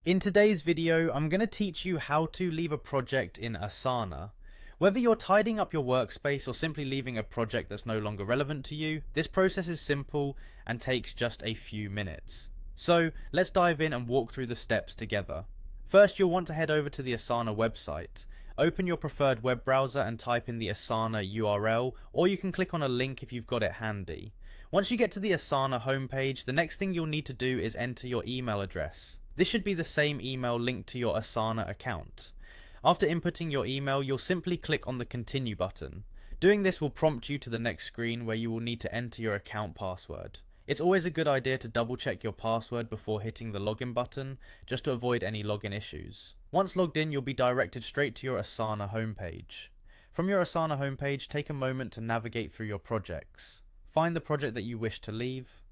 In today's video, I'm going to teach you how to leave a project in Asana. Whether you're tidying up your workspace or simply leaving a project that's no longer relevant to you, this process is simple and takes just a few minutes. So let's dive in and walk through the steps together. First, you'll want to head over to the Asana website. Open your preferred web browser and type in the Asana URL, or you can click on a link if you've got it handy. Once you get to the Asana homepage, the next thing you'll need to do is enter your email address. This should be the same email linked to your Asana account. After inputting your email, you'll simply click on the continue button. Doing this will prompt you to the next screen where you will need to enter your account password. It's always a good idea to double check your password before hitting the login button, just to avoid any login issues. Once logged in, you'll be directed straight to your Asana homepage. From your Asana homepage, take a moment to navigate through your projects. Find the project that you wish to leave.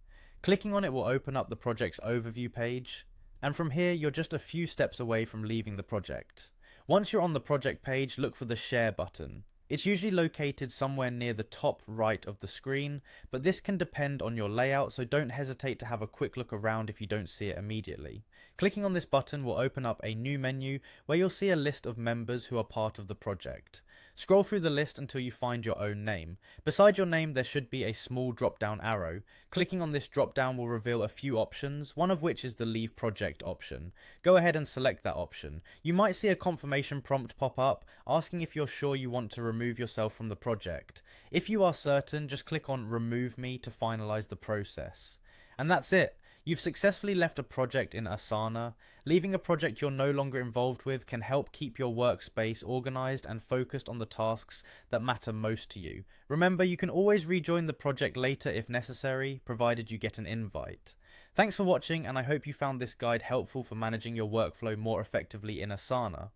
Clicking on it will open up the project's overview page, and from here you're just a few steps away from leaving the project. Once you're on the project page, look for the share button. It's usually located somewhere near the top right of the screen, but this can depend on your layout, so don't hesitate to have a quick look around if you don't see it immediately. Clicking on this button will open up a new menu where you'll see a list of members who are part of the project. Scroll through the list until you find your own name. Beside your name there should be a small drop down arrow. Clicking on this drop down will reveal a few options, one of which is the Leave Project option. Go ahead and select that option. You might see a confirmation prompt pop up asking if you're sure you want to remove yourself from the project. If you are certain, just click on Remove Me to finalize the process. And that's it. You've successfully left a project in Asana. Leaving a project you're no longer involved with can help keep your workspace organized and focused on the tasks that matter most to you. Remember, you can always rejoin the project later if necessary, provided you get an invite. Thanks for watching, and I hope you found this guide helpful for managing your workflow more effectively in Asana.